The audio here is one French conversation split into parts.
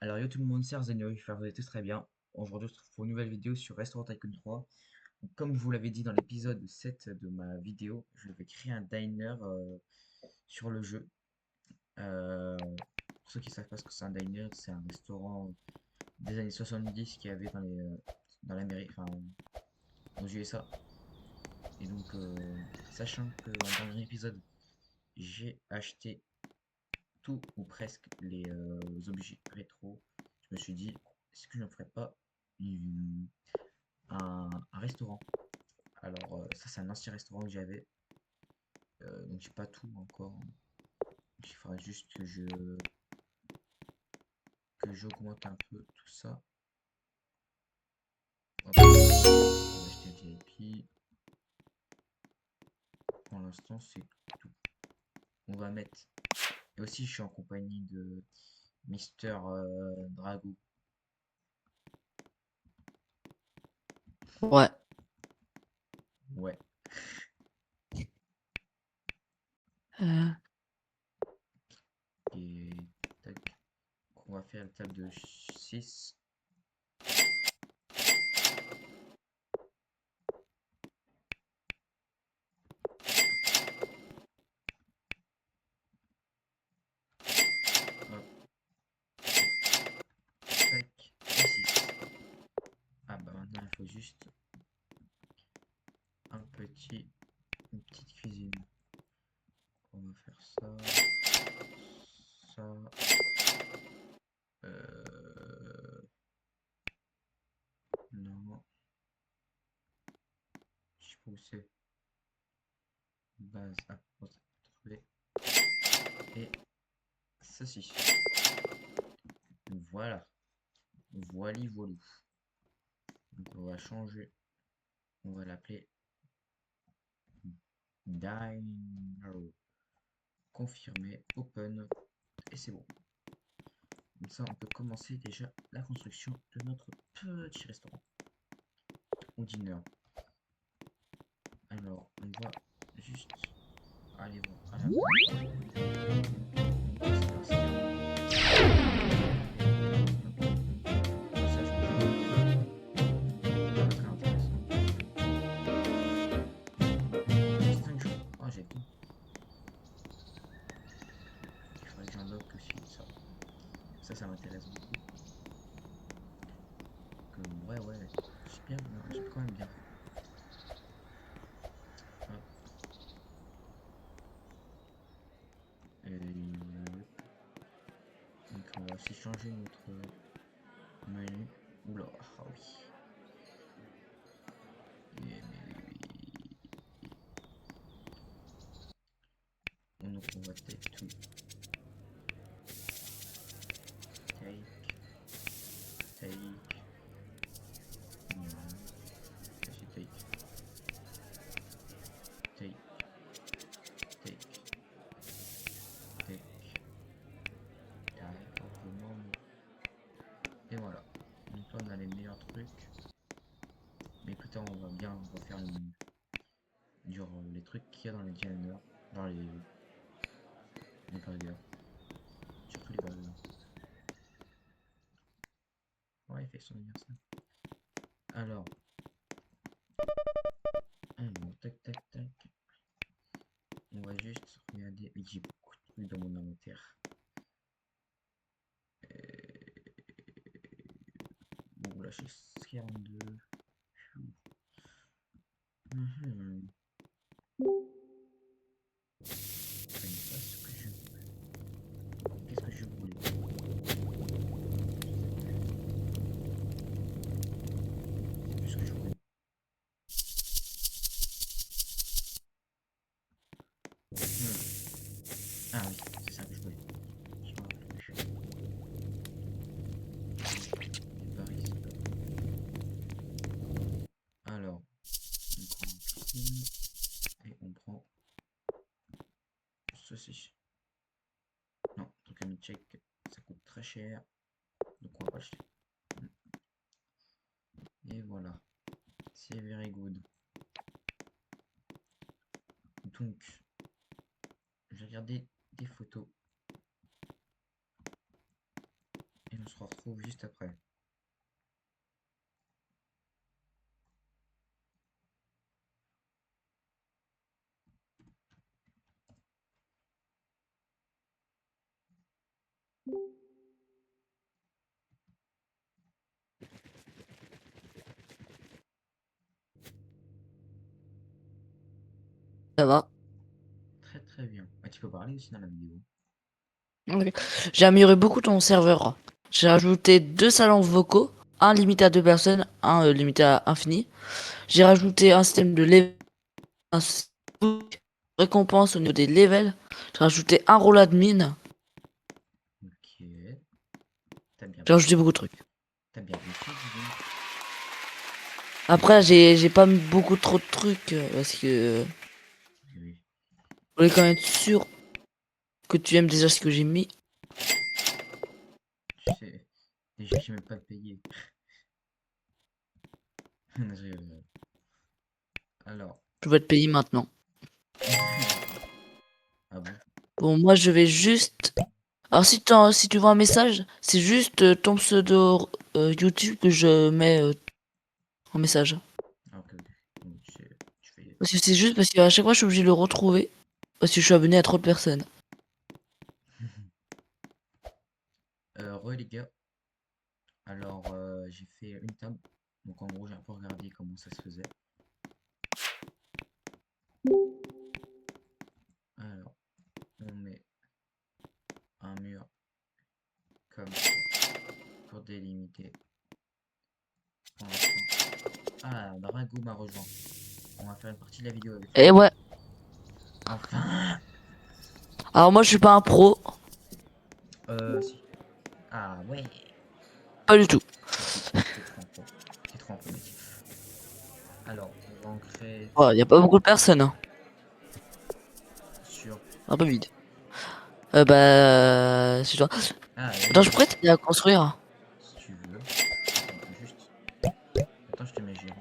Alors yo tout le monde, c'est Arzeno, j'espère que vous allez tous très bien. Aujourd'hui, on se retrouve pour une nouvelle vidéo sur Restaurant Tycoon 3. Donc, comme je vous l'avais dit dans l'épisode 7 de ma vidéo, je vais créer un diner sur le jeu. Pour ceux qui ne savent pas ce que c'est un diner, c'est un restaurant des années 70 qu'il y avait dans l'Amérique, enfin aux USA. Et donc, sachant que dans le dernier épisode, j'ai acheté tout ou presque les objets rétro, je me suis dit, est-ce que je ne ferais pas un restaurant. Alors, ça, c'est un ancien restaurant que j'avais. Donc, j'ai pas tout encore. Il faudra juste que j'augmente un peu tout ça. Hop. On va acheter VIP. Pour l'instant, c'est tout. On va mettre. Et aussi, je suis en compagnie de Mister Drago. Ouais. Ouais. Euh, Et tac. On va faire la table de 6. Hop. Tac. Et 6. Ah bah maintenant, il faut juste une petite cuisine. On va faire ça, ça. Non, je sais pas où c'est. Base à trouver. Et ceci. Voilà. Voili voilou. Donc on va changer. On va l'appeler Diner. Confirmé. Open. Et c'est bon. Comme ça, on peut commencer déjà la construction de notre petit restaurant. Au dîner. Alors, on va juste aller voir à la distinction. Ah, j'ai tout. Il faudrait que j'unlock aussi ça. Ça m'intéresse beaucoup. Ouais, ouais. J'ai bien, j'ai quand même bien fait. Hop. Et donc on va aussi changer notre menu. Oula, ah oui. Mais oui. Donc on va take tout. Take. Take. Non. Ça c'est take. Take. Take. Take. Tac, un peu moins. Et voilà. Donc là on a les meilleurs trucs. Mais plus tard on va faire les trucs qu'il y a dans les diners. Dans les burgers. Surtout les burgers. Ouais, il fait son anniversaire. Alors, tac, tac, tac. On va juste regarder. J'ai beaucoup de trucs dans mon inventaire. Bon, là, j'ai 42. Mhm. Ce n'est pas ce que je veux. Qu'est-ce que je voulais? C'est plus ce que je voulais. Ah oui, c'est ça que je voulais. Je m'en rappelle plus. Les paris, c'est pas bon. Alors, on prend un cuisine et on prend ceci. Non, donc un check, ça coûte très cher. Donc on va pas l'acheter. Et voilà. C'est very good. Donc, j'ai regardé des photos et on se retrouve juste après. Ça va. Très très bien. Ah, tu peux parler aussi dans la vidéo. Ok. J'ai amélioré beaucoup ton serveur. J'ai rajouté 2 salons vocaux, un limité à 2 personnes, un limité à infini. J'ai rajouté un système de level, un système de récompense au niveau des levels. J'ai rajouté un rôle admin. Ok. T'as bien J'ai rajouté bossé. beaucoup de trucs. T'as bien bossé, dis donc. Après, j'ai pas mis beaucoup trop de trucs parce que Oui, oui. je voulais quand même être sûr que tu aimes déjà ce que j'ai mis. Tu sais, déjà, j'ai même pas le payer. Non, je rigole. Alors. Je vais te payer maintenant. Ah bon? Bon, moi je vais juste. Alors si tu vois un message, c'est juste ton pseudo YouTube que je mets en message. Ah, ok, ok. Donc, tu fais. Parce que c'est juste parce qu'à chaque fois je suis obligé de le retrouver. Parce que je suis abonné à trop de personnes. Les gars. Alors, j'ai fait une table. Donc, en gros, j'ai un peu regardé comment ça se faisait. Alors, on met un mur comme ça pour délimiter. Pour l'instant. Ah, Drago m'a rejoint. On va faire une partie de la vidéo avec Et lui. ouais. Enfin! Alors moi je suis pas un pro. Si. Ah, ouais! Pas du tout. Si, t'es trop en pro. T'es trop en pro, mec. Alors, on va en créer Ouais, y a pas beaucoup de personnes, hein. sur. Un peu vide. Bah. C'est toi. Ah, là, Attends, il je est pourrais juste. t'aider à construire. Si tu veux. Attends, juste. Attends, je te mets gérant.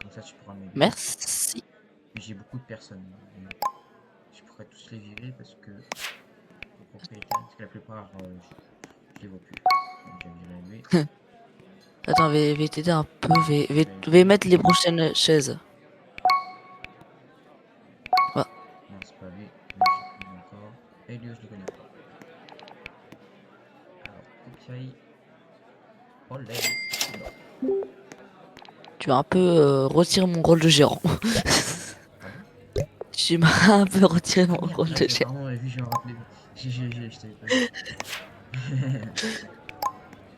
Comme ça, tu pourras m'aider. Merci. Mais j'ai beaucoup de personnes. Donc, je pourrais tous les virer parce que. Les propriétaires. Parce que la plupart, je les vois plus. Donc, j'ai viré lui. Attends, vais t'aider un peu. Vais Lui. mettre les prochaines chaises. Ouais. Non, c'est pas lui. Lui, je le connais encore. Et lui, je le connais pas. Alors, copier. Olé. Tu vas un peu retirer mon rôle de gérant. Ah bon? Tu m'as un peu retiré mon Ah merde, rôle de gérant. pardon, vu, je vais me rappeler. Je t'avais pas vu.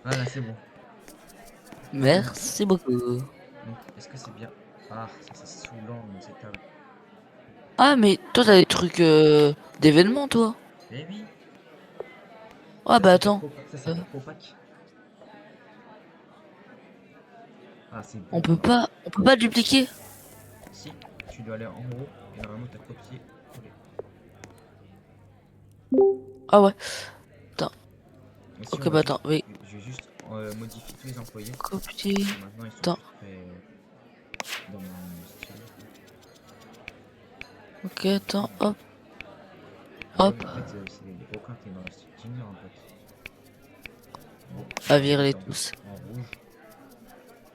Voilà, c'est bon. Merci beaucoup. Donc, est-ce que c'est bien? Ah, ça c'est saoulant dans cette table. Ah, mais toi, t'as des trucs d'événements, toi. Eh oui, Ah, ça bah c'est pour attends. Copac. Ça c'est Euh, pour Copac. Ah, c'est on bon peut alors. pas, on peut pas dupliquer. Si, tu dois aller en haut et normalement t'as copié, collé. Ah ouais. Attends. Et si on Ok, va bah attends. juste, Oui. je vais juste modifier tous les employés. Copier. Et maintenant ils sont Attends. plus très dans mon style. Ok, attends. Hop, Ah ouais, hop. mais en fait, c'est aucun qui est dans le style Junior en fait. Bon, on À va les virer mettre tous. en rouge.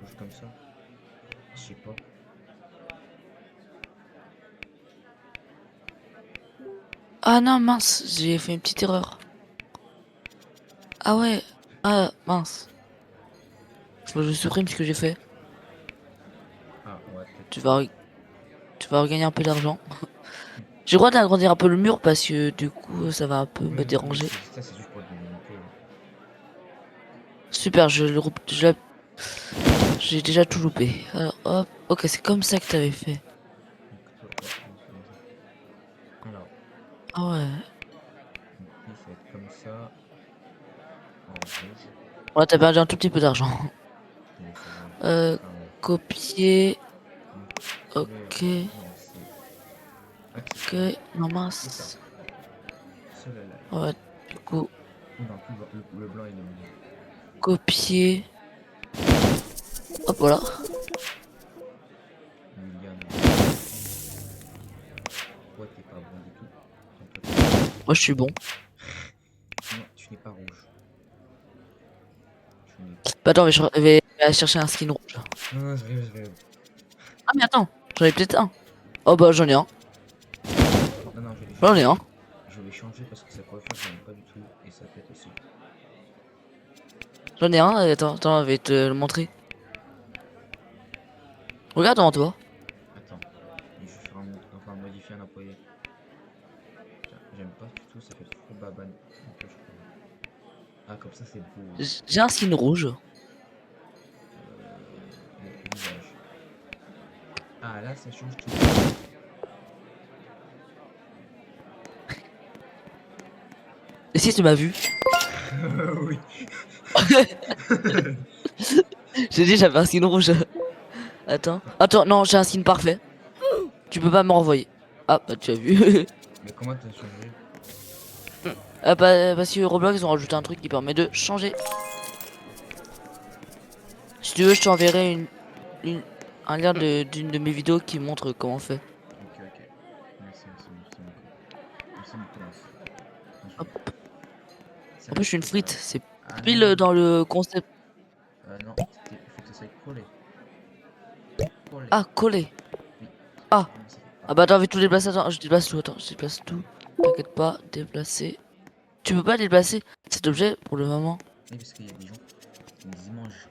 Rouge comme ça. Je sais pas. Ah non, mince. J'ai fait une petite erreur. Ah ouais. Ah, mince. Faut que je supprime ce que j'ai fait. Ah ouais, peut-être Tu que. vas, tu vas regagner un peu d'argent. J'ai le droit d'agrandir un peu le mur parce que du coup, ça va un peu me Oui, oui, déranger. ça c'est juste pour délimiter. Super, j'ai déjà tout loupé. Alors, hop. Ok, c'est comme ça que t'avais fait. Donc toi, ouais, moi, c'est comme ça. Alors, Ah ouais. donc lui, ça va être comme ça, en rouge. Ouais, t'as perdu un tout petit peu d'argent. Mais ça va. Euh, Ah ouais. copier. Donc, Ok. non, c'est Ok. accessoire. Non, C'est ça. mince. Cela là. Ouais, du coup, Ou non, plus blanc. Le blanc, il est mieux. copier. Hop, voilà. William. Toi, t'es pas bon du tout. Enfin, toi, t'es pas bon. Moi, je suis bon. Non, tu n'es pas rouge. J'en ai... Bah attends, mais je vais aller chercher un skin rouge. Non, je rêve. Ah mais attends, j'en ai peut-être un. Oh bah j'en ai un. Non, non, J'en ai un. je vais changer parce que sa coiffure, j'aime pas du tout. Et sa tête aussi. J'en ai un. Attends, je vais te le montrer. Regarde devant toi. Attends, je vais faire enfin, modifier un employé. Tiens, j'aime pas du tout, ça fait trop babane. Donc, je crois. Ah, comme ça, c'est beau. J'ai un skin rouge. Le visage. Ah, là, ça change tout. Et si tu m'as vu? Oui. J'ai dit j'avais un skin rouge. Attends, non, j'ai un skin parfait. Tu peux pas me renvoyer. Ah bah tu as vu. Mais comment t'as changé? Ah bah parce que Roblox ils ont rajouté un truc qui permet de changer. Si tu veux, je t'enverrai un lien d'une de mes vidéos qui montre comment on fait. Ok, ok. Merci beaucoup. Merci Nicolas. Hop. Franchement. Ça En va plus je suis une être, frite, c'est Ah pile non. dans le concept. Non, il faut que ça soit collé. Collé. Ah, collé. Oui. Ah. Sinon, ça fait pas. Ah bah attends, je vais tout déplacer, attends, je déplace tout, attends, je déplace tout. T'inquiète pas, déplacer. Tu peux pas déplacer cet objet pour le moment. Oui, parce qu'il y a des gens qui mangent.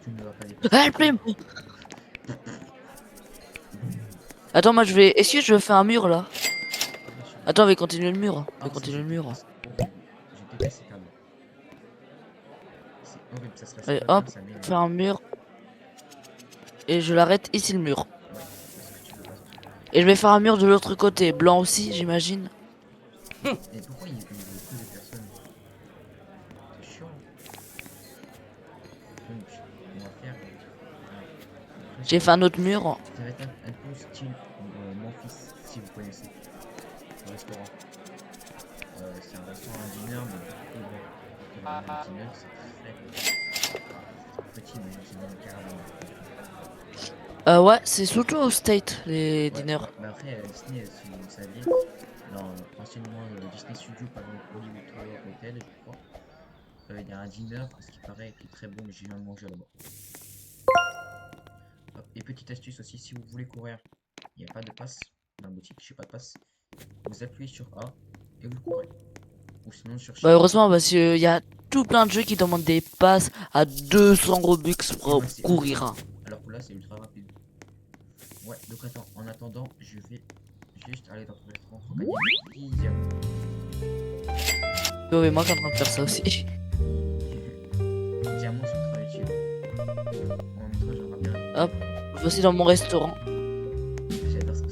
Tu ne vas pas déplacer. Ah, elle plume. Attends, moi je vais. Est-ce que je fais un mur là? Bien sûr. Attends, on va continuer le mur. On Ah, va continuer le mur. c'est horrible. Je déteste ces câbles. C'est horrible, ça se passe Allez, pas bien, hop, ça m'énerve. faire un mur. Et je l'arrête ici le mur. Ouais, parce que tu peux pas sortir. Et je vais faire un mur de l'autre côté. Blanc aussi, j'imagine. Et pourquoi il y a plus de personnes? C'est chiant. Donc, on va faire. Après, J'ai fait un autre mur. ça va être un peu style Mon Fils, si vous connaissez. Le restaurant. C'est un restaurant à dîner, mais beaucoup de dîner, c'est très petit, mais c'est bien carrément. Ouais, c'est surtout au State, les Ouais, diners. mais après, Disney, si vous saviez, dans anciennement le Disney Studio, par exemple Hollywood Tower Hotel, je crois, il y a un dîner, ce qui paraît, qui est très bon, mais j'ai jamais mangé là-bas. Hop, et petite astuce aussi, si vous voulez courir, il n'y a pas de passe dans la boutique, je sais pas de passe. Vous appuyez sur A et vous courez. Ou sinon sur Bah, Shift. heureusement, parce qu'il y a tout plein de jeux qui demandent des passes à 200 Robux Et pour moi, c'est courir. Hein. alors que là, c'est ultra rapide. Ouais, donc attends, en attendant, je vais juste aller dans ton restaurant pour gagner 10 diamants. Ouais, moi qui est en train de faire ça aussi. Diamants, c'est ultra utile. En même temps, j'aimerais bien. Hop, voici dans mon restaurant. J'adore ce que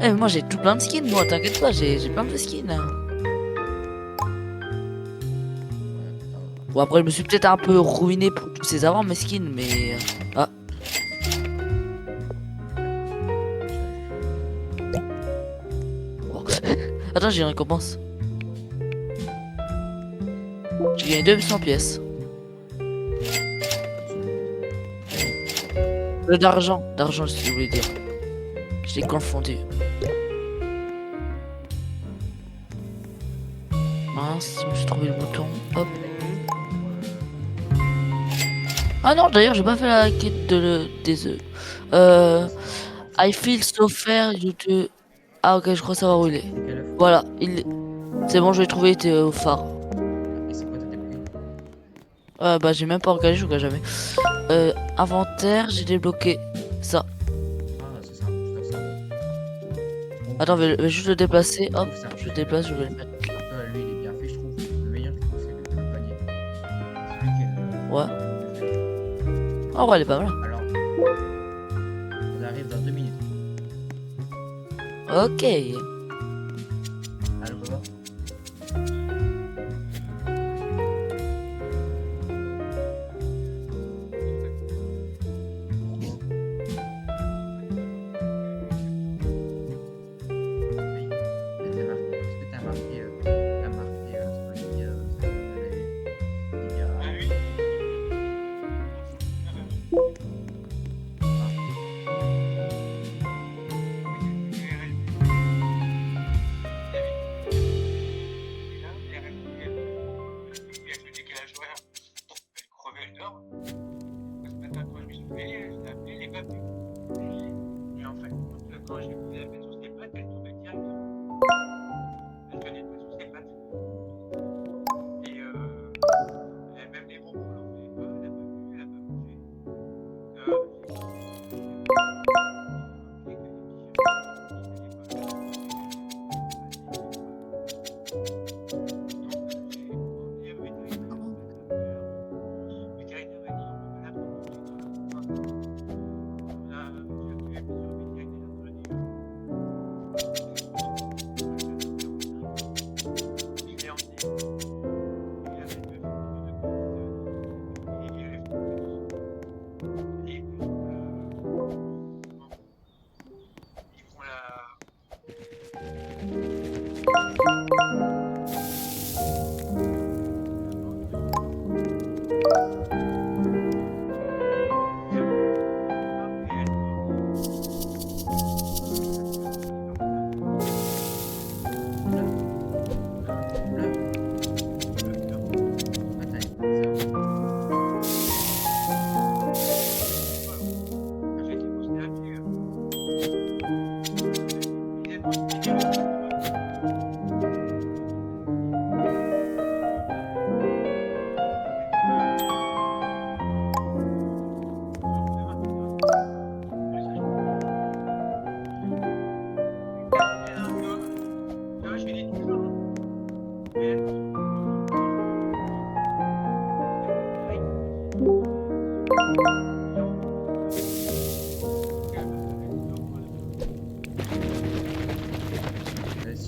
Eh, mais moi j'ai tout plein de skins, moi, t'inquiète pas, j'ai plein de skins. Hein. Bon, après, je me suis peut-être un peu ruiné pour tous ces avant mes skins, mais. Ah, oh. Attends, j'ai une récompense. J'ai gagné 200 pièces. D'argent, si je voulais dire. Je l'ai confondu. Mince, je me suis trouvé le bouton. Hop. Ah non, d'ailleurs, j'ai pas fait la quête des œufs. I feel so fair, you do. Ah, ok, je crois savoir où il est. Voilà, c'est bon, je l'ai trouvé, il était au phare. Et c'est quoi ta débloqué? Bah, j'ai même pas regardé, je regarde jamais. Inventaire, j'ai débloqué ça. Ah, c'est ça, juste ça. Bon, Attends, je vais juste le déplacer. Hop, c'est un je le peu- déplace, je vais le mettre. Lui, il est bien fait, je trouve. Le meilleur, je trouve, c'est le panier. Celui qui est le. Ouais. En vrai, elle est pas mal. Alors, on arrive dans 2 minutes. Ok. Allô, papa? Oui. Est-ce que t'as marqué, ce que j'ai dit, il y a- Ah. Oula, oula.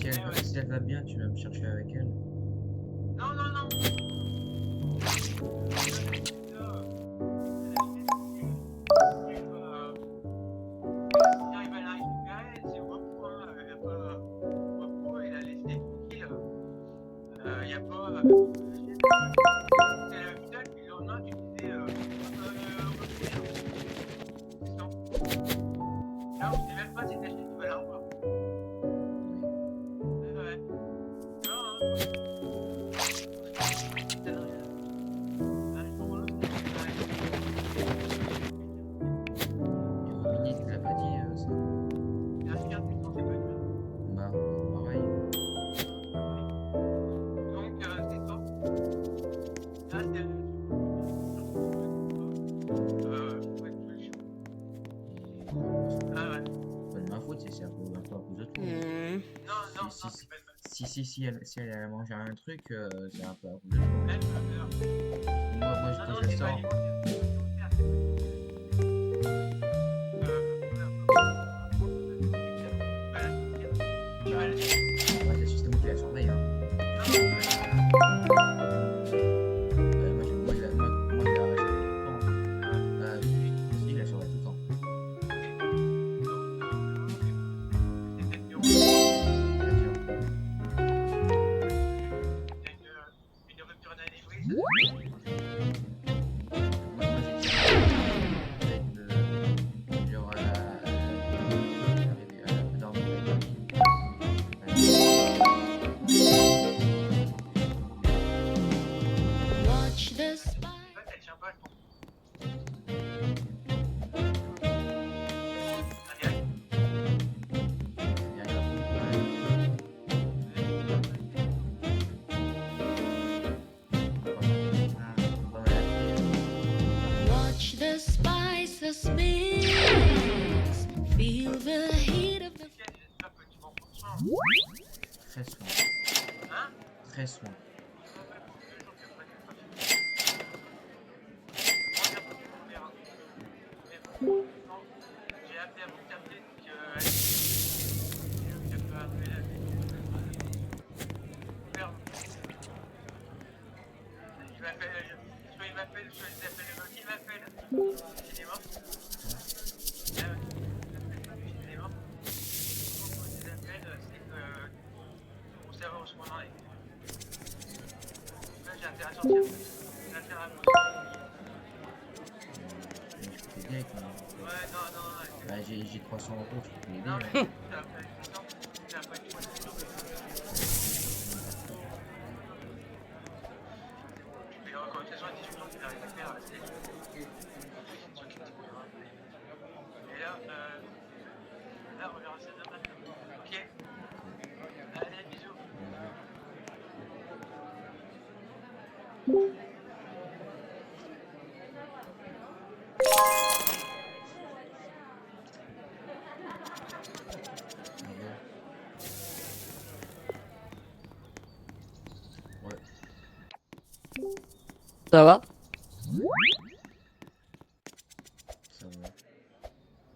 Attends, si elle va bien, tu vas me chercher avec elle. Et Romini, tu l'as pas dit ça? Bah, pareil. C'est pas de ma faute, c'est un peu à cause de toi. Si elle a mangé un truc, c'est un peu à cause de toi. Quand je sors, ouais, c'est justement qui la surveille. Hein. Moi, je la rachète tout le temps. Je dis, je la surveille tout le temps. Bien sûr. Moi, j'ai tiré avec le. Genre à la plus d'armes de la vie. Watch the spy. Watch the spices mix. Feel the heat of the. Très soin. Très soin. Je peux t'aider avec mon. Bah, j'ai 300 euros, je peux t'aider. Ouais. Ça va? Ça va.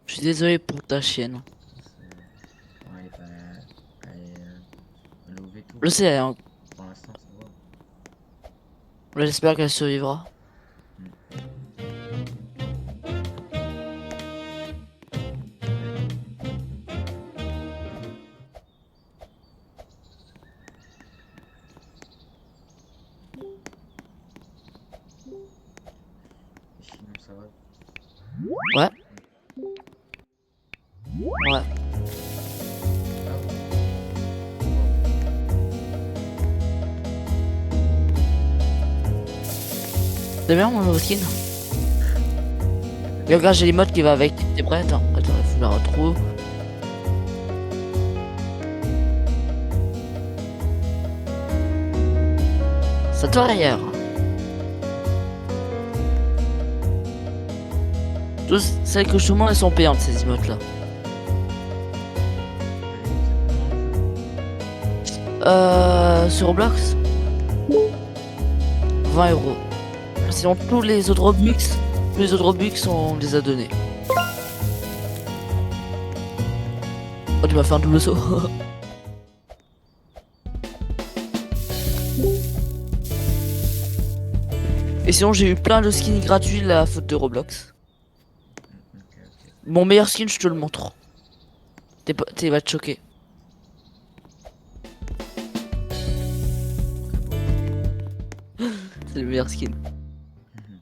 Je suis désolé pour ta chienne. Ouais, elle est pas. Elle est au veto. Je sais, hein. Pour l'instant, ça va. J'espère qu'elle survivra. C'est bien mon nouveau skin. Et regarde, j'ai l'emote qui va avec. T'es prêt? Attends, il faut que je la retrouve. Ça te ailleurs. Toutes celles que je te montre, elles sont payantes ces emotes là. Sur Roblox 20 euros. Sinon tous les autres Robux, on les a donnés. Oh, tu m'as fait un double saut. Et sinon j'ai eu plein de skins gratuits la faute de Roblox. Ok, ok. Mon meilleur skin, je te le montre. T'es va te choquer. C'est le meilleur skin. Mhm.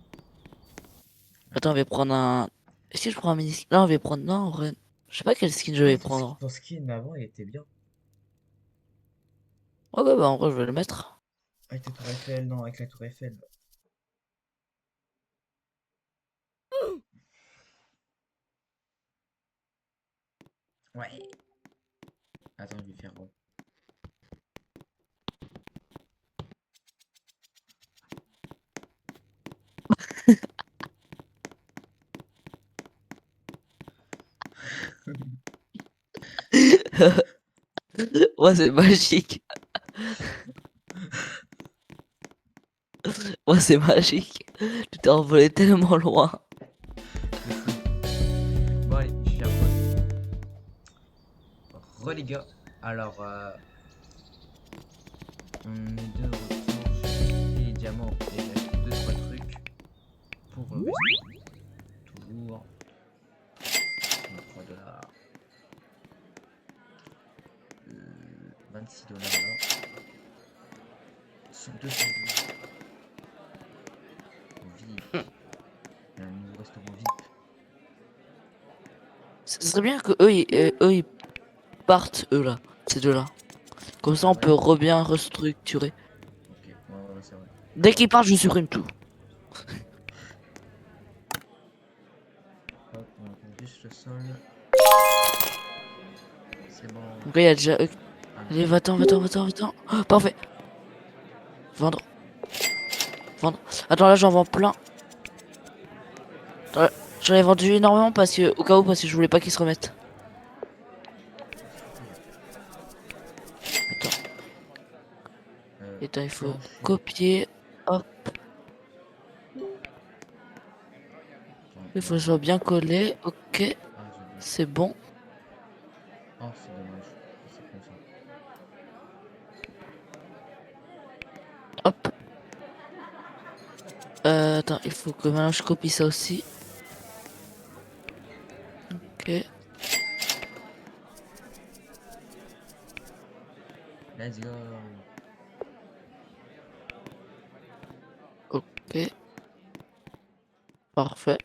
Attends, on va prendre un. Est-ce que je prends un mini skin? Non, on va prendre. Non, en vrai. Je sais pas quel skin je vais prendre. Ton skin avant, il était bien. Oh bah, en vrai, je vais le mettre. Avec ta tour Eiffel, non, avec la tour Eiffel. Ouais. Attends, je vais faire. Ouais, c'est magique. Ouais, c'est magique. Tu t'es envolé tellement loin. C'est fou. Bon, allez, je vais faire quoi? Les gars. Alors, on est de retour. J'ai acheté les diamants et j'ai acheté 2-3 trucs pour toujours 3 dollars. 26 dollars là. Sur 212. VIP. Il y a un nouveau restaurant VIP. Ce serait bien que eux, ils partent, eux là. Ces deux-là. Comme ça, on Ouais. peut bien restructurer. Ok, ouais, c'est vrai. Dès qu'ils partent, je supprime tout. Hop, on attend juste le sol. C'est bon. Donc là, il y a déjà. Ah, Allez, va-t'en. Oh, parfait. Vendre. Attends, là, j'en vends plein. Attends, j'en ai vendu énormément parce que, au cas où, parce que je voulais pas qu'ils se remettent. Attends, il faut plancher. copier. Hop, il faut que ce soit bien collé. Ok, Ah, j'ai oublié. c'est bon. Oh, c'est dommage. C'est comme ça. Hop. Attends, il faut que maintenant je copie ça aussi. Ok, Let's go. ok. Parfait.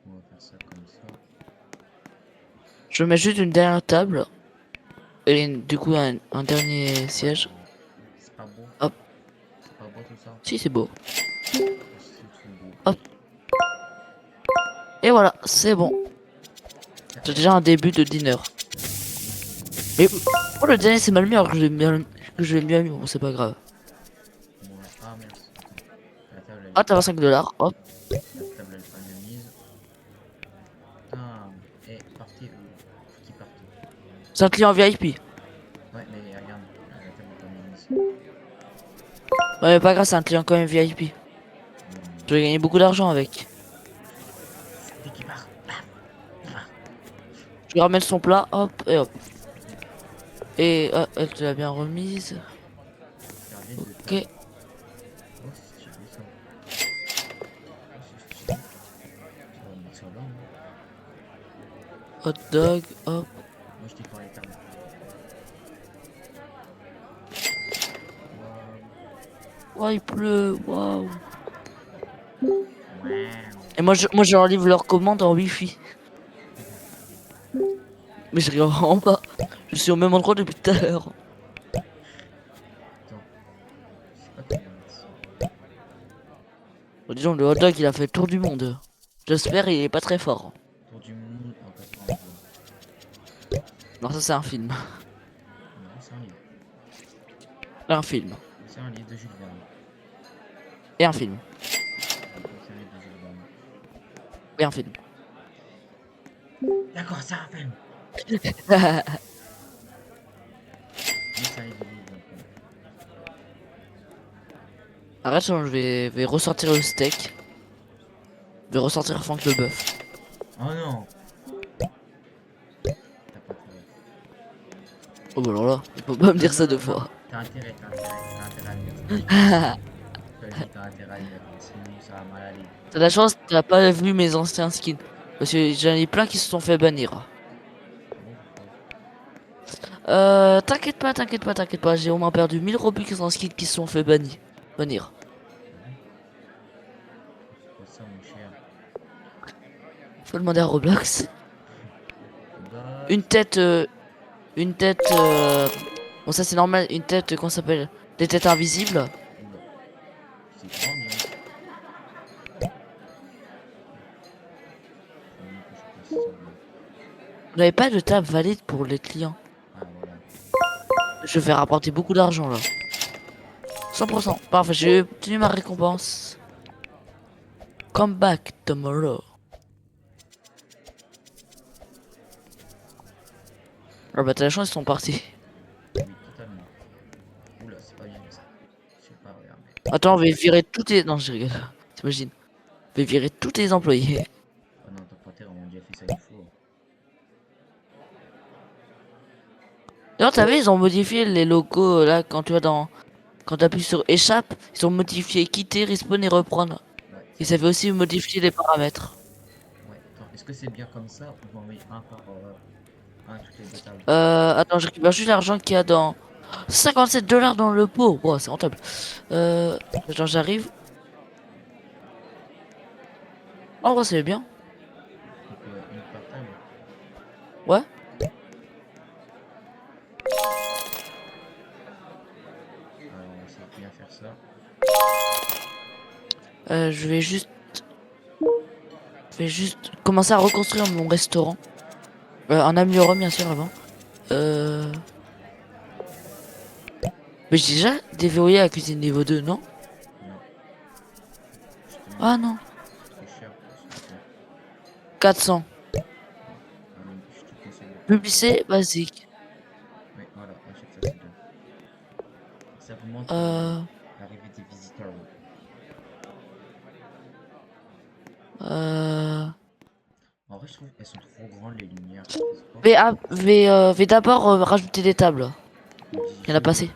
On va faire ça comme ça. Je mets juste une dernière table. Et du coup, un dernier siège. C'est pas beau. Hop. C'est pas beau tout ça. Si, c'est beau. C'est trop beau. Hop. Et voilà, c'est bon. J'ai déjà un début de dîner. Mais oh, le dernier c'est mal mis alors que je l'ai bien mis, bon c'est pas grave. Bon, ah merde. La table Ah t'as 25 $, hop. la table elle est pas de mise. Putain. Et partez où? Faut qu'il parte. C'est un client VIP. Ouais, mais regarde. La table est pas de mise. Ouais mais pas grave, c'est un client quand même VIP. Je vais gagner beaucoup d'argent avec. Dès qu'il part. Je lui ramène son plat, hop et hop. Et elle te l'a bien remise. Ok. Oh, c'est stylé ça. Oh, c'est stylé. Ça va mettre ça là. Hein. Hot dog, hop. Moi je t'ai parlé de tables. Waouh. Ouais il pleut, waouh. Waouh. Et moi je leur livre leur commande en wifi. Mais je rigole vraiment pas. Je suis au même endroit depuis tout à l'heure. Attends. Je sais pas comment mettre ça. Oh, dis donc, le hot dog, il a fait le tour du monde. J'espère il est pas très fort. Tour du monde en 92. Non, ça c'est un film. Non, c'est un livre. Un film. C'est un livre de Jules Verne. Et un film. Oui, c'est un livre de Jules Verne. Et un film. D'accord, c'est un film. Mais c'est un livre de Jules Verne. Arrête, je vais ressortir le steak. Je vais ressortir Franck le bœuf. Oh non. T'as pas intérêt. Oh bah alors là, il faut pas me dire ça Non, deux non, fois. t'as intérêt à le dire. T'as intérêt à le dire, sinon ça va mal aller. T'as de la chance, t'as pas vu mes anciens skins. Parce que j'en ai plein qui se sont fait bannir. Ah bon, pourquoi? T'inquiète pas, t'inquiète pas, t'inquiète pas. J'ai au moins perdu 1000 Robux en skins qui se sont fait bannir. Bannir. C'est pas ça, mon cher. Faut demander à Roblox. Bah, Une tête. Une tête. Bon, ça c'est normal. Une tête, qu'on s'appelle? Des têtes invisibles. oula. C'est grand, dis donc. Faut même que je passe ça, là. Vous n'avez pas de table valide pour les clients. Ah, voilà. Je vais rapporter beaucoup d'argent là. 100%. Parfait, j'ai obtenu ma récompense. Come back tomorrow. Ah bah t'as la chance, ils sont partis. Oui, totalement. Oula, c'est pas bien ça. Je sais pas, regarde. Attends, on va virer tous les... Non, je rigole. T'imagines? On va virer tous les employés. Oh non, t'as pas intérêt, on a déjà fait ça une fois. D'ailleurs, t'as vu, ils ont modifié les logos là quand tu vas dans... Quand t'appuies sur échappe, ils ont modifié quitter, respawn et reprendre. Ouais, Ils avaient aussi modifié les paramètres. ouais. Attends, est-ce que c'est bien comme ça ou on va envoyer un par un toutes les deux tables? Attends, je récupère juste l'argent qu'il y a dans... 57 $ dans le pot. Wow, c'est rentable. Genre j'arrive. En vrai, c'est bien. Donc, une par table. Ouais. Alors, on va essayer de bien faire ça. Je vais juste... Je vais juste commencer à reconstruire mon restaurant. En améliorant bien sûr avant. Mais j'ai déjà déverrouillé la cuisine niveau 2, non? Non. Justement, Ah non. c'est trop cher pour ce truc-là. 400. Je te conseille de... Publicité basique. Oui, voilà, achète ça, c'est bien. Ça augmente Euh... l'arrivée des visiteurs. Euh... En vrai, je trouve qu'elles sont trop grandes les lumières. vais d'abord rajouter des tables. On dit Il y en a pas assez.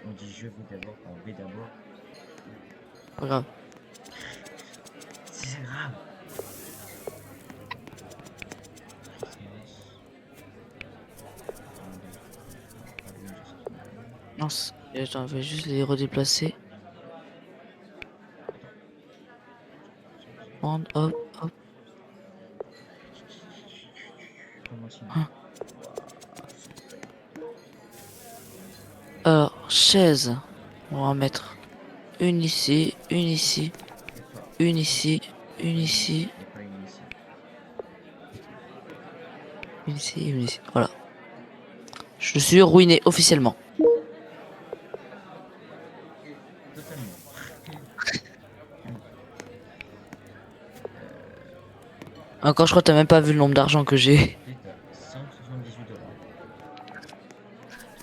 on dit je vais d'abord, alors V d'abord. Pas grave. C'est grave. Non, attends, je vais juste les redéplacer. Hop, hop. Comment sinon? Hein. Alors, chaise. On va en mettre une ici, une ici, une ici, une ici, Et pas une ici. une ici, une ici. Voilà. Je suis ruiné officiellement. Totalement. Encore, je crois que t'as même pas vu le nombre d'argent que j'ai. Et t'as 178 $.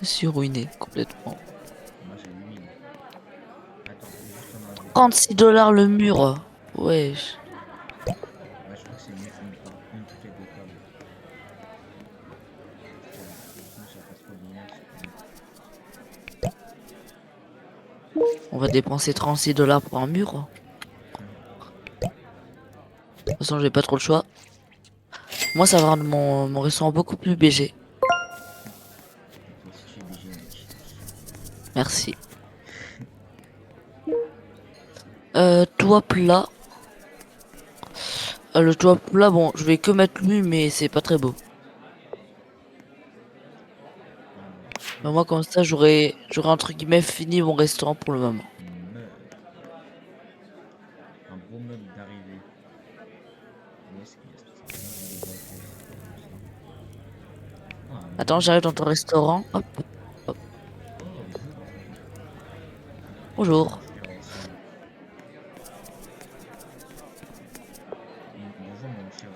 Je suis ruiné complètement. Moi j'ai 8000. Attends, je vais juste en avoir. 36 $ le mur. Wesh. Ouais, je crois que c'est mieux une toutes les deux tables. Sinon ça passe trop bien. On va dépenser 36 $ pour un mur. De toute façon, j'ai pas trop le choix. Moi, ça va rendre mon restaurant beaucoup plus BG. Toi aussi tu es BG, mec. Merci. Toit plat. Le toit plat, bon, je vais que mettre lui, mais c'est pas très beau. Mais moi, comme ça, j'aurais entre guillemets fini mon restaurant pour le moment. Un beau Attends, j'arrive dans ton restaurant. Hop, hop. Oh, Bonjour. bonjour. Bonjour mon cher.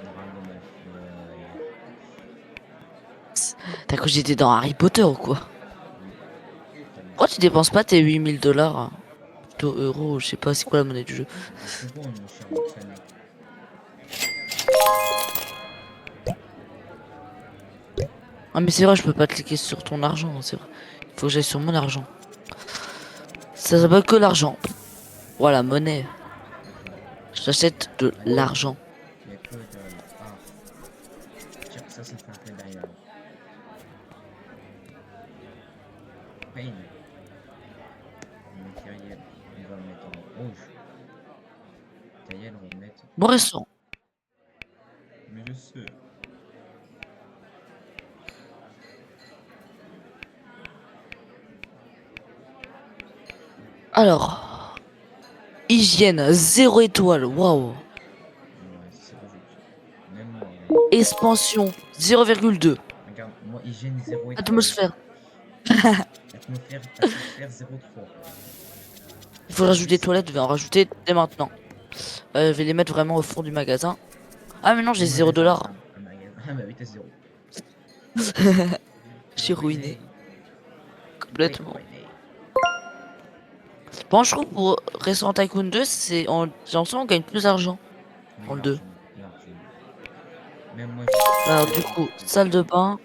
Normalement, T'as cru que j'étais dans Harry Potter ou quoi? Pourquoi tu dépenses pas tes 8000 $? Plutôt euros, je sais pas, c'est quoi la monnaie du jeu? c'est bon mon cher Roxane. Ah mais c'est vrai, je peux pas cliquer sur ton argent, c'est vrai. Il faut que j'aille sur mon argent. Ça s'appelle que l'argent. Voilà, monnaie. J'achète de l'argent. Il n'y a que dalle. Ah, tiens, ça me fait un peu derrière. Pain. Matériel, on va le mettre en rouge. Matériel, on va le mettre. Bon restaurant. Mais je sais. Alors, hygiène, 0 étoile, waouh. Ouais, c'est rouge. Même moi. Expansion, 0,2. Regarde, moi, hygiène 0 étoile. Atmosphère. Atmosphère 0,3. Il faut rajouter des toilettes, je vais en rajouter dès maintenant. Je vais les mettre vraiment au fond du magasin. Ah mais non, j'ai 0 $. Ah bah oui, t'as 0. Je suis ruiné. Complètement. Ruiné. Bon, je trouve pour Restaurant Tycoon 2, c'est en sens on gagne plus d'argent. Oui, Dans le 2. largement. Même moi, Alors du coup, salle de bain.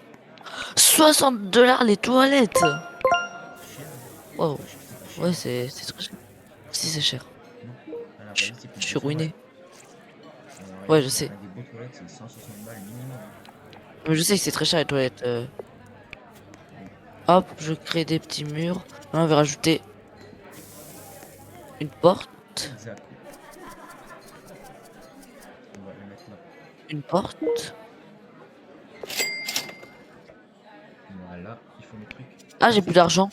60 $ les toilettes. cher. Wow. Pas cher, c'est pas cher. Ouais, c'est très cher. Si c'est cher. Non. Alors, Je vas-y, c'est plus je suis 200 ruiné. balles. Alors, Ouais, regarde, je sais. on a des beaux toilettes, c'est 160 balles minimum. Mais je sais que c'est très cher les toilettes. Hop, je crée des petits murs. Là, on va rajouter une porte. Exact. On va le mettre là. Une porte. Voilà, il faut mes trucs. Ah, j'ai plus d'argent.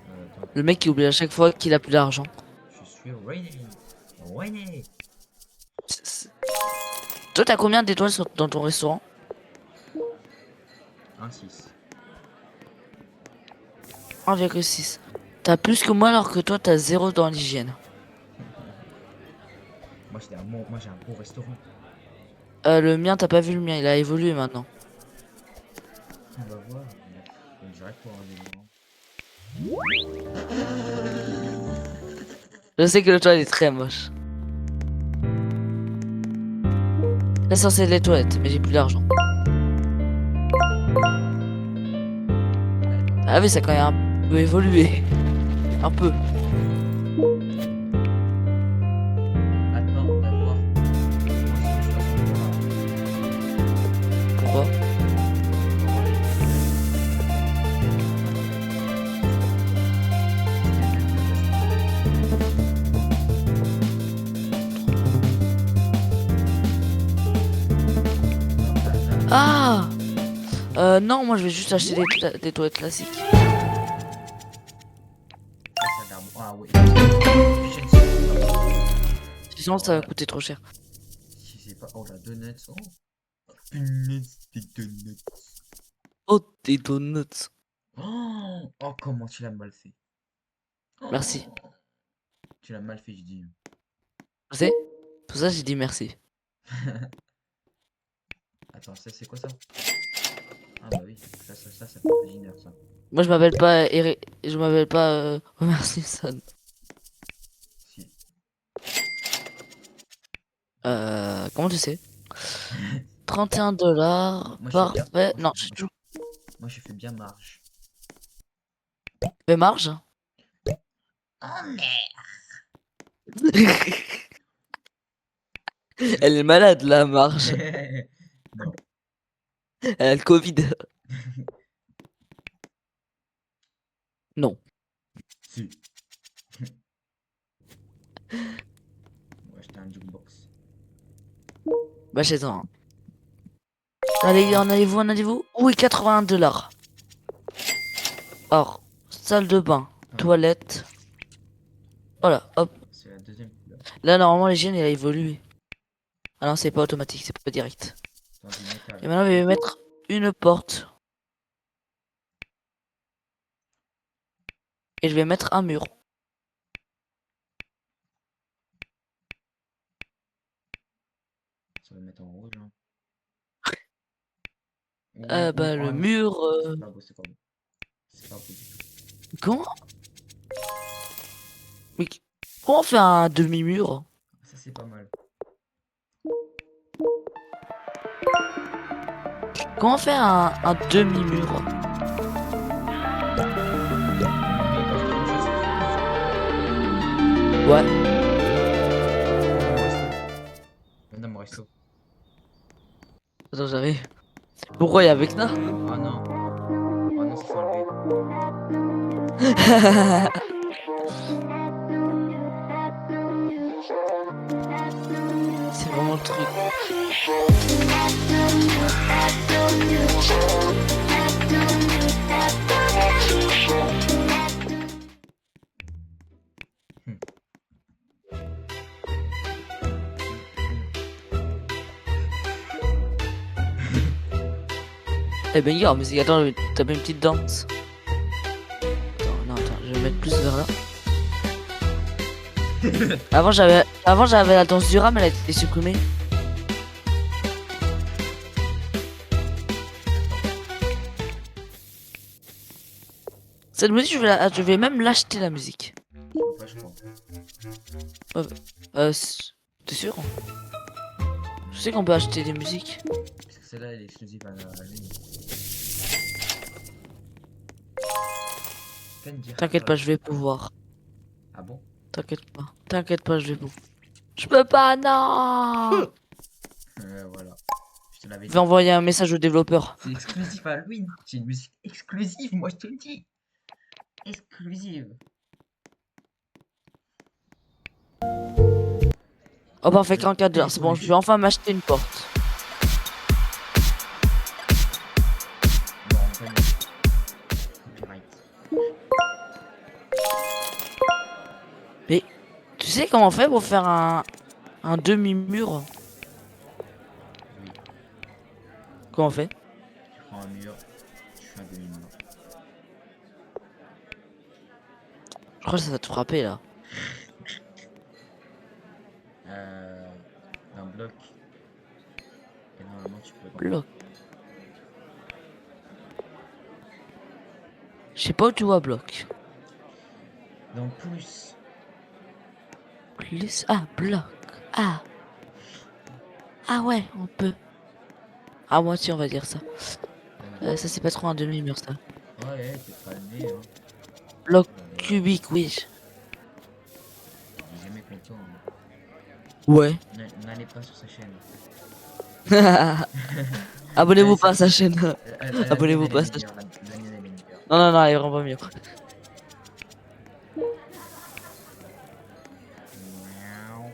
Attends, Le mec qui oublie à chaque fois qu'il a plus d'argent. je suis ruiné. Ruiné. Toi, t'as combien d'étoiles dans ton restaurant? 1,6. 1,6. T'as plus que moi alors que toi, t'as 0 dans l'hygiène. Moi, moi j'ai un beau restaurant. Le mien, t'as pas vu le mien, il a évolué maintenant. On va voir. On dirait pour un élément. Je sais que le toit est très moche. Là, c'est les toilettes, mais j'ai plus d'argent. Ah oui, ça a quand même un peu évolué. Un peu. Attends, on va voir. Pourquoi? Ah! Non, moi je vais juste acheter des toilettes classiques. Ah ouais. Sinon, ça va coûter trop cher. Si c'est pas. Oh la donuts. Oh. Donuts, des donuts. Oh, des donuts. Oh, oh comment tu l'as mal fait. Oh. Merci. Tu l'as mal fait, je dis. Tu sais? Pour ça, j'ai dit merci. Attends, ça c'est quoi ça? Ah bah oui, ça fait originaire ça. Moi, je m'appelle pas je m'appelle pas Homer Simpson. Si. Comment tu sais? 31 $. Moi, je fais bien- Parfait. moi, Non, je- je joue. Moi je fais bien marge. Fais marge. Oh merde. Elle est malade, la marge. Non. Elle a le Covid. Non. Si. On va acheter un jukebox. Bah, chez toi. Allez, en allez-vous? Oui, 81 $. Or, salle de bain, toilette. Voilà, hop. C'est la deuxième couleur. Là, normalement, l'hygiène, elle a évolué. Ah non, c'est pas automatique, c'est pas direct. Dans du métal. Et maintenant, je vais mettre une porte. Et je vais mettre un mur. Ça va mettre en rouge. Hein. Bah, Ah le non, mur. c'est pas beau, c'est pas beau. C'est pas beau du tout. Comment? Mais comment on fait un demi-mur? Ça, c'est pas mal. Comment on fait un demi-mur? Ouais. Viens dans mon resto. Attends, j'avais. Pourquoi il y a avec ça? Ah non. Ah non, ça s'est enlevé. C'est vraiment le truc. Eh ben, gars, mais attends, je vais taper une petite danse. Attends, non, attends, je vais mettre plus vers là. Avant j'avais la danse du rat, mais elle a été supprimée. Cette musique, je vais même l'acheter la musique. Pas, je crois. T'es sûr? Je sais qu'on peut acheter des musiques. Parce que celle-là, elle est exclusive à lui. T'inquiète pas, je vais pouvoir. Ah bon? T'inquiète pas, je vais pouvoir. Je peux pas, non! Voilà. Je te l'avais Je dit. vais envoyer un message au développeur. C'est exclusif à lui. C'est une musique exclusive, moi je te le dis. Exclusive. Oh parfait, 44 $. C'est bon, je vais enfin m'acheter une porte. Non, pas une copyright. Mais tu sais comment on fait pour faire un demi-mur? Oui. Comment on fait? Tu prends un mur, tu fais un demi-mur. Je crois que ça va te frapper là. D'un bloc. Et normalement tu peux. Bloc. Je sais pas où tu vois bloc. Donc plus. Plus. Ah, bloc. Ah. Ah ouais, on peut. À moitié, on va dire ça. Ça, c'est pas trop un demi-mur, ça. Ouais, t'es pas le nez, hein. Bloc cubique, oui. Il est jamais content. Hein. Ouais. N'allez pas sur sa chaîne. Abonnez-vous pas à sa chaîne. La Abonnez-vous mienne, pas à elle sa est chaîne. meilleure, la mienne, elle est meilleure. Non, non, non, elle est vraiment pas mieux. Miaou.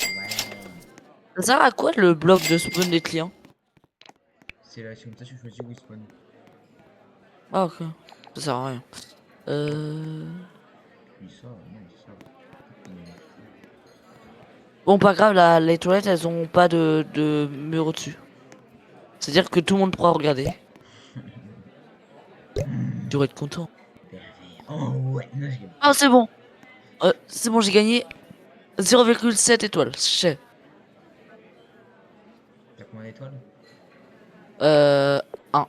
Ouais. Ça sert à quoi le bloc de spawn des clients? C'est là, comme ça tu choisis où il spawn. Ah, ok. Ça sert à rien. Oui, ça, non, ça. Bon, pas grave, les toilettes, elles ont pas de mur au-dessus. C'est-à-dire que tout le monde pourra regarder. Tu devrais être content. Oh ouais, non, je gagne. Ah, c'est bon, j'ai gagné 0,7 étoiles. Chais. T'as combien d'étoiles? 1. 1.7.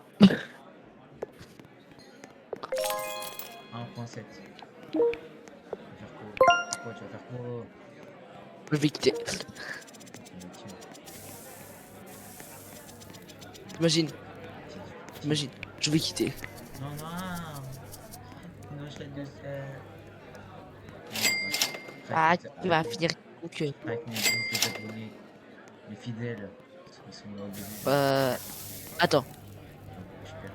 Tu vas faire quoi? Tu vas faire quoi? Je vais quitter. Imagine, je vais quitter. Non, non. Non, je l'aide de ça. Ah, tu vas finir au cul. Avec mes abonnés, les fidèles, ils sont là au début. Attends. Je perds.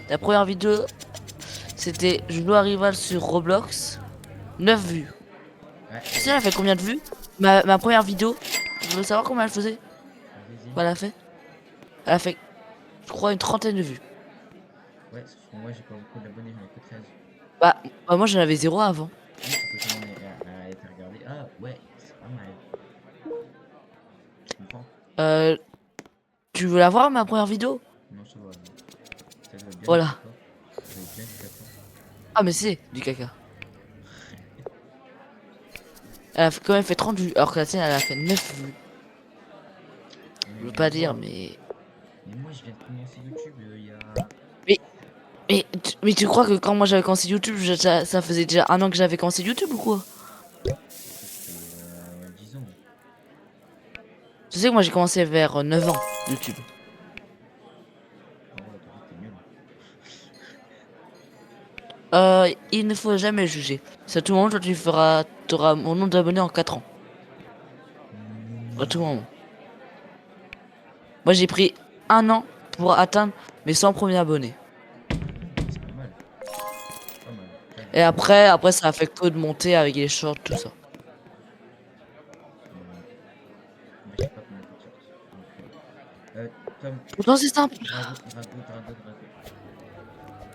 La première vidéo, c'était je joue à Rival sur Roblox. 9 vues. Ouais, Tu sais, elle a fait combien de vues? Ma première vidéo, je veux savoir combien elle faisait. vas-y. Quoi elle a fait? Elle a fait je crois, une trentaine de vues. Ouais, sauf que moi j'ai pas beaucoup d'abonnés, j'en ai que 13. Bah, moi, j'en avais 0 avant. Oui, ça peut tout le monde a été regardé. Ah ouais, c'est pas mal. Tu comprends? Euh, tu veux la voir, ma première vidéo? Non, ça va. Ça va bien. Voilà. D'accord. Ça va bien du caca. Ah, mais c'est du caca. Elle a quand même fait 30 vues, alors que la tienne, elle a fait 9 vues. Je veux pas dire, mais... Mais moi je viens de commencer YouTube il y a. Mais tu crois que quand moi j'avais commencé YouTube, ça faisait déjà 1 an que j'avais commencé YouTube ou quoi? Ça fait 10 ans. Tu sais que moi j'ai commencé vers 9 ans, YouTube. Ah ouais, t'es nul. Il ne faut jamais juger. C'est à tout moment, toi t'auras mon nombre d'abonnés en 4 ans. À tout moment. Moi j'ai pris 1 an pour atteindre mes 100 premiers abonnés. C'est pas mal. Pas mal. Et après ça a fait que de monter avec les shorts, tout ça. Moi je sais pas combien de sortes. Donc, Tom, Pourtant c'est simple. Drago.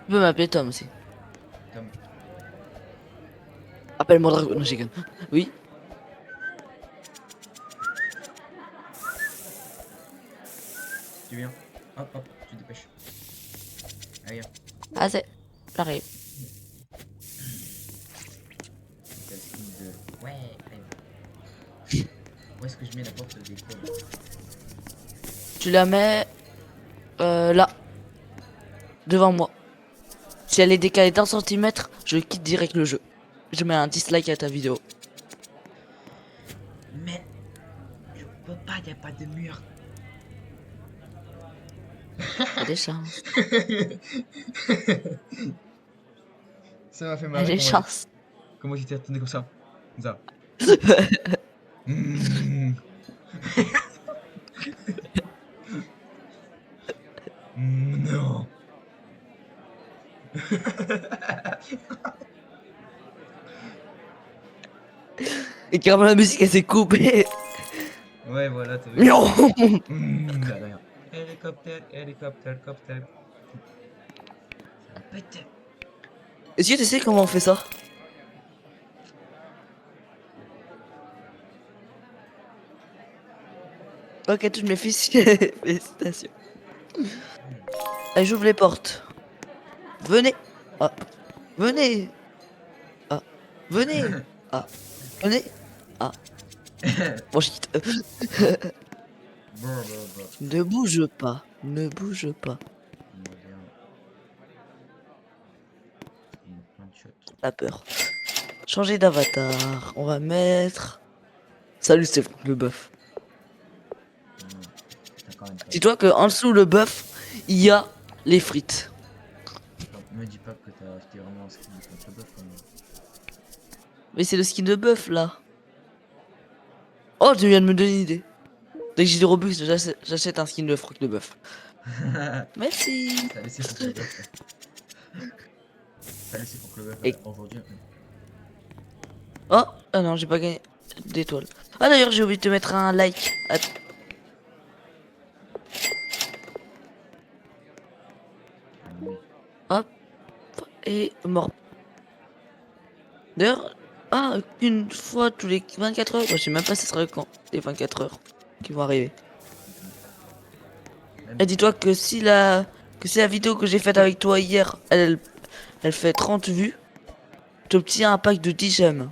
Tu peux m'appeler Tom aussi. Tom, Appelle-moi Drago. Non, j'ai gagné. Oui. tu viens? Hop, tu te dépêches. Allez, viens. Ah c'est. J'arrive. C'est le skin de. Ouais, allez. Où est-ce que je mets la porte d'école? Tu la mets là, devant moi. Si elle est décalée d'un centimètre, je quitte direct le jeu. Je mets un dislike à ta vidéo. Mais je peux pas, y a pas de mur. T'as des chances. Ça m'a fait T'as marrer. des chances. Comment tu t'es retourné comme ça? Comme ça. Non. Et carrément la musique elle s'est coupée. Ouais, voilà, t'as vu. Non. Regarde. Hélicoptère. Ça va péter. Est-ce que tu sais comment on fait ça? Ok, toutes mes fils. Félicitations. Allez, j'ouvre les portes. Venez. Ah. Venez. Ah. Venez. Ah. Venez. Ah. Bon, je quitte. Bon. Ne bouge pas. Ne bouge pas. Plein de shots. La peur. Changer d'avatar. On va mettre. Salut, c'est Franck le bœuf. Non, t'as quand même pas. Dis-toi que en dessous le bœuf, il y a les frites. Me dis pas que t'as acheté vraiment un skin de contre le bœuf quand même. Mais c'est le skin de bœuf là. Oh, tu viens de me donner une idée. Dès que j'ai des Robux, j'achète un skin de Franck le bœuf. Merci. T'as laissé contre le bœuf. T'as laissé contre le bœuf Et- aujourd'hui. Oh, ah non, j'ai pas gagné d'étoiles. Ah d'ailleurs, j'ai oublié de te mettre un like. Hop. Et mort. D'ailleurs, une fois tous les 24 heures. Moi, je sais même pas si ce sera quand les 24 heures qui vont arriver. Et dis-toi que si la vidéo que j'ai faite avec toi hier, elle fait 30 vues, tu obtiens un pack de 10 gemmes.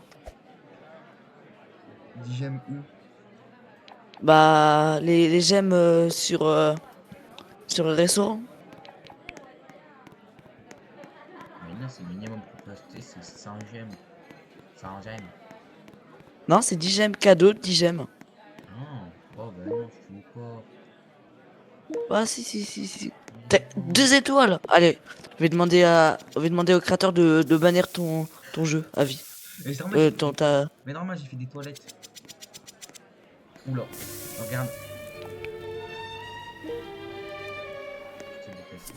10 j'aime où? Bah, les gemmes sur le restaurant. Mais non, c'est minimum pour acheter, c'est 100 gemmes. 100 gemmes. Non, c'est 10 gemmes cadeau, 10 gemmes. Non. Oh bah non, fou quoi. Ah si. T'as 2 étoiles. Allez, je vais demander au créateur de bannir ton jeu à vie. Mais c'est normal, Mais normal, j'ai fait des toilettes. Oula, regarde. Je te déteste.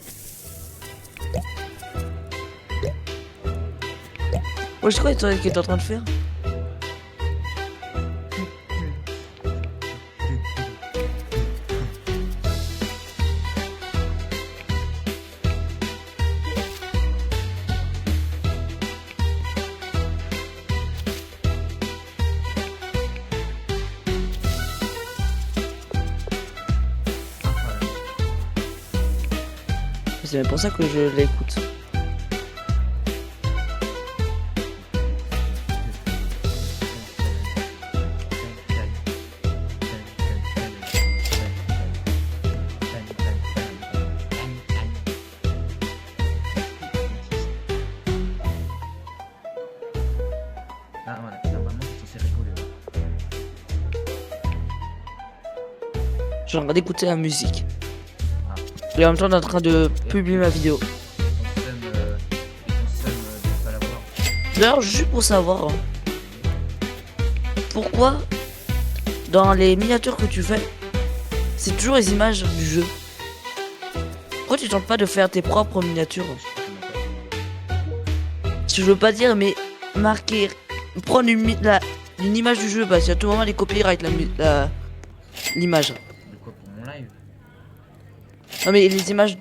Ouais, je crois que t'es en train de faire. C'est même pour ça que je l'écoute. Ah voilà, normalement c'est censé rigoler là. Je suis en train d'écouter la musique. Ah. Et en même temps, on est en train de publier ma vidéo. Ton seum de pas l'avoir. D'ailleurs, juste pour savoir, pourquoi dans les miniatures que tu fais, c'est toujours les images du jeu. Pourquoi tu tentes pas de faire tes propres miniatures? Je veux pas dire, mais marquer, prendre une image du jeu, parce qu'à tout moment les copyright l'image. De quoi pour mon live? Non mais les images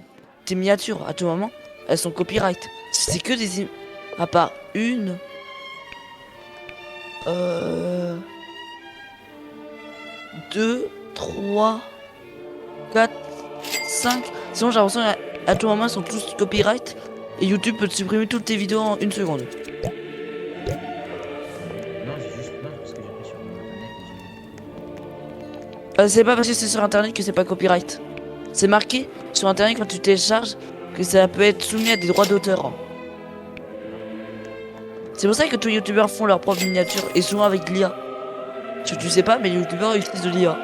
des miniatures, à tout moment, elles sont copyright. C'est que des images. À part une. 2, 3, 4, 5. Sinon j'ai l'impression à tout moment ils sont tous copyright. Et YouTube peut te supprimer toutes tes vidéos en 1 seconde. Non, j'ai juste. Non, parce que j'ai pris sur internet et j'ai. C'est pas parce que c'est sur internet que c'est pas copyright. C'est marqué sur internet quand tu télécharges que ça peut être soumis à des droits d'auteur. C'est pour ça que tous les youtubeurs font leur propre miniature et souvent avec l'IA. Tu sais pas, mais les youtubeurs utilisent de l'IA.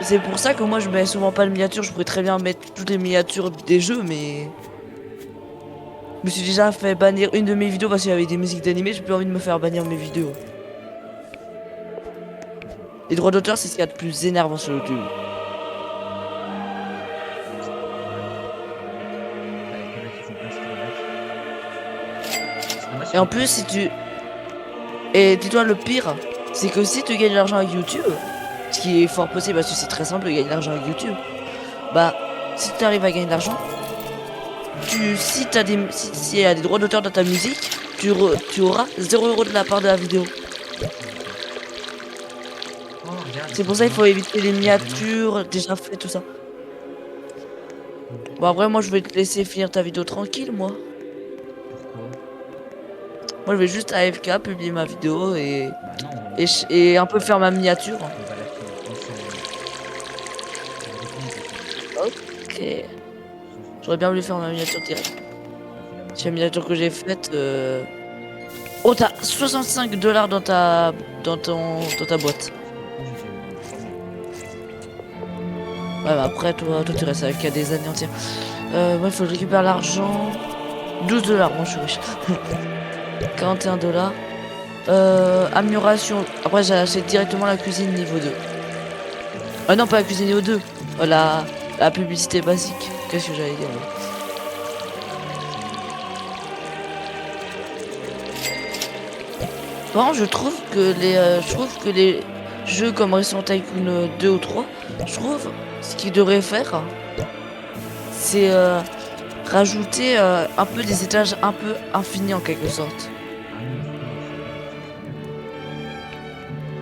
C'est pour ça que moi je mets souvent pas de miniature. Je pourrais très bien mettre toutes les miniatures des jeux, mais je me suis déjà fait bannir une de mes vidéos parce qu'il y avait des musiques d'animé. J'ai plus envie de me faire bannir mes vidéos. Les droits d'auteur, c'est ce qu'il y a de plus énervant sur YouTube. Et en plus, si tu... Et dis-toi, le pire, c'est que si tu gagnes de l'argent avec YouTube, ce qui est fort possible parce que c'est très simple de gagner de l'argent avec YouTube, bah, si tu arrives à gagner de l'argent, si il y a des droits d'auteur dans ta musique, tu auras 0 € de la part de la vidéo. C'est pour ça qu'il faut éviter les miniatures déjà faites, tout ça. Bon, après, moi, je vais te laisser finir ta vidéo tranquille, moi. Moi, je vais juste AFK publier ma vidéo et un peu faire ma miniature. Ok. J'aurais bien voulu faire ma miniature direct. C'est la miniature que j'ai faite. Oh, t'as 65 $ dans ta boîte. Ouais, bah après, toi tu restes avec des années entières. Moi, il faut que je récupère l'argent. 12 $, moi, je suis riche. 41 $. Amélioration. Après, j'achète directement la cuisine niveau 2. Ah non, pas la cuisine niveau 2. La publicité basique. Qu'est-ce que j'allais dire là? Par contre, je trouve que les jeux comme Restaurant Tycoon 2 ou 3, je trouve ce qu'ils devraient faire, c'est rajouter un peu des étages un peu infinis en quelque sorte.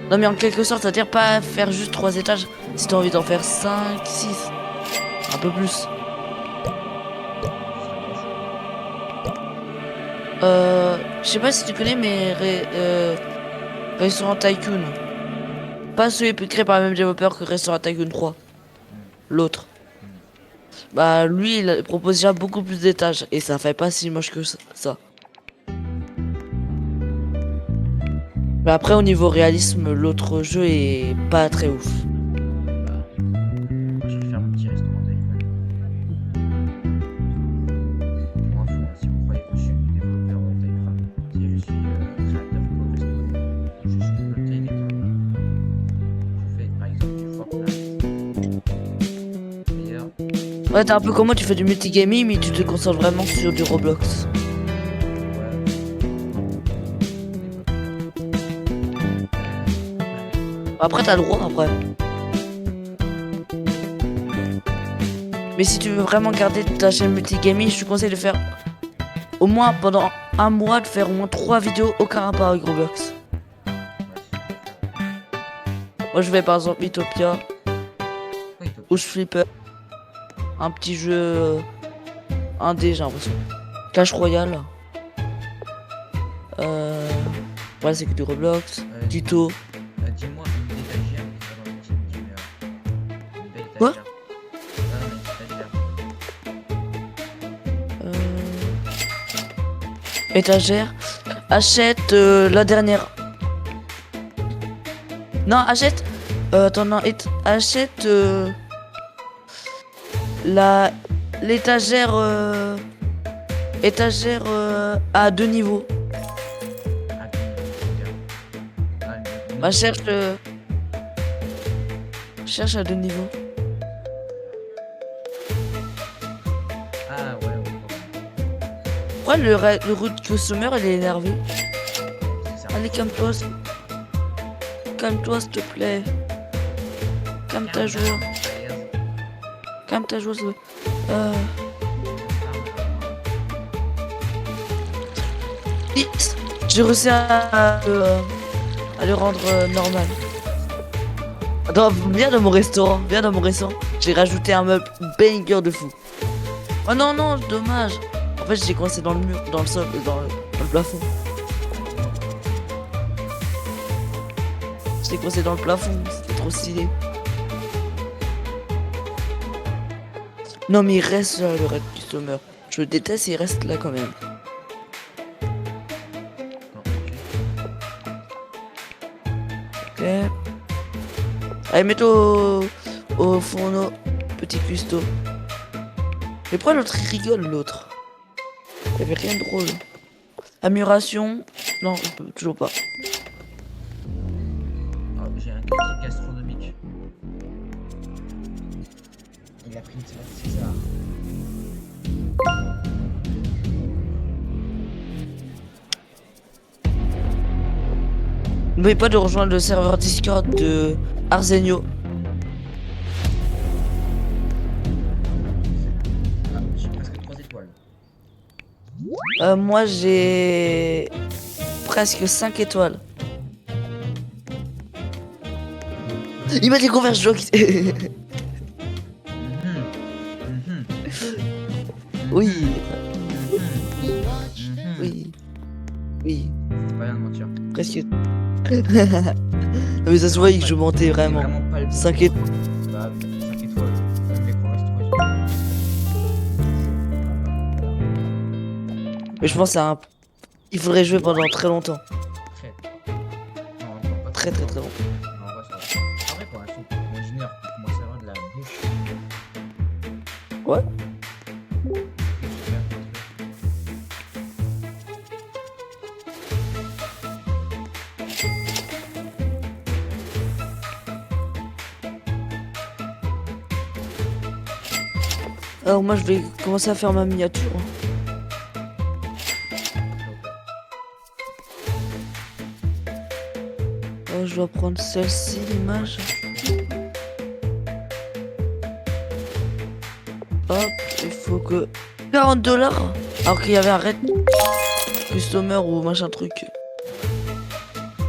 Non mais en quelque sorte, c'est-à-dire pas faire juste 3 étages, si t'as envie d'en faire 5, 6, un peu plus. Je sais pas si tu connais mais Restaurant Tycoon. Pas celui créé par le même développeur que Restaurant Tycoon 3. L'autre. Bah lui il propose déjà beaucoup plus d'étages et ça fait pas si moche que ça. Mais après au niveau réalisme, l'autre jeu est pas très ouf. Moi je vais faire mon petit restaurant Tycoon. Pour info, si vous croyez que je suis développeur Tycraft, si je suis créateur code restaurant, je suis Multi Gamer. Je fais par exemple du Fortnite. D'ailleurs, Ouais, t'es un peu comme moi, tu fais du multigaming mais tu te concentres vraiment sur du Roblox. Après t'as le droit après. Mais si tu veux vraiment garder ta chaîne multigaming, je te conseille de faire au moins pendant un mois de faire au moins 3 vidéos aucun rapport avec Roblox. Moi, je vais par exemple Utopia, Ouais, top. House Flipper, un petit jeu indé, j'ai l'impression. Clash Royale. Voilà, c'est que du Roblox. Tuto. Dis-moi une étagère qui soit dans le type d'humeur. Une belle Quoi? étagère. Non, mais une étagère. Étagère. Achète la dernière. Non, achète. Attends, non, achète l'étagère. Étagère à 2 niveaux. Ah, bien. Ah, le Bah, nom, cherche à 2 niveaux. Ah, ouais, ouais. Pourquoi le root customer il est énervé? C'est ça. Allez, calme-toi. Calme-toi, s'il te plaît. Calme ta joie. Calme ta joie. Vite. J'ai réussi à le rendre normal. Attends, viens dans mon restaurant. Viens dans mon restaurant. J'ai rajouté un meuble banger de fou. Oh non, non, dommage. En fait, j'ai coincé dans le mur, dans le sol, dans le plafond. J'étais coincé dans le plafond. C'était trop stylé. Non, mais il reste là, le Red Customer. Je le déteste, il reste là quand même. Ok. Allez, mets-toi au fourneau, petit custo. Mais pourquoi l'autre il rigole, l'autre? Il y avait rien de drôle. Amélioration. Non, je peux toujours pas. Oh, j'ai un critique astronomique. Il a pris une salade César. N'oubliez pas de rejoindre le serveur Discord de Arsenio. Ah, j'ai presque 3 étoiles. Moi j'ai presque 5 étoiles. Il m'a découvert ce jeu. Oui, oui, oui, C'est pas bien de mentir. presque. Mais ça se voyait que je mentais vraiment. Pas le bon 5 choix. étoiles. Bah, 5 étoiles. Même les grands restos, Mais je pense à un. Il faudrait jouer pendant très longtemps. Très. Non, encore pas Très très très longtemps. Non, en vrai, ça va. En vrai, pour l'instant, pour moi, junior, pour commencer à avoir de la bouche. Ouais. Alors moi je vais commencer à faire ma miniature. Je dois prendre celle-ci, l'image. Hop, il faut que... 40 $. Alors qu'il y avait un red customer ou machin truc.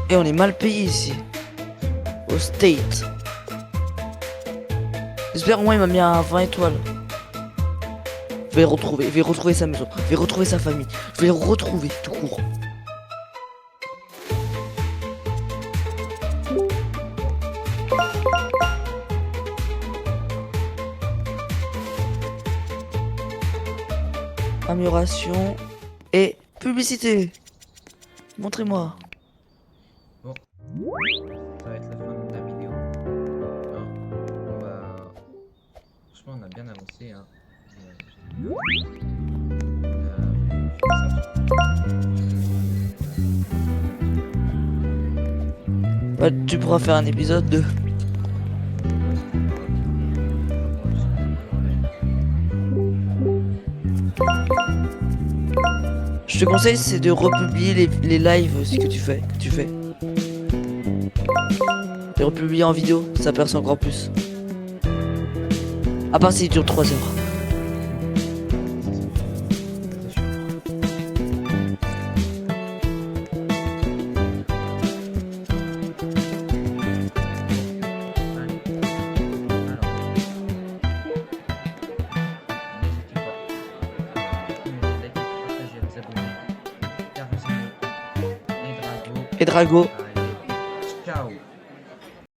Et on est mal payé ici. Au state. J'espère au moins il m'a mis à 20 étoiles. Je vais le retrouver, je vais retrouver sa maison, je vais retrouver sa famille. Je vais le retrouver tout court. Amélioration et publicité. Montrez-moi. Bon. Ça va être la fin de la vidéo. Hein, on va... Franchement, on a bien avancé. Hein. Bah, tu pourras faire un épisode 2. Je te conseille, c'est de republier les lives ce que tu fais. Les republier en vidéo, ça perce encore plus. À part s'il dure 3 heures. et Drago.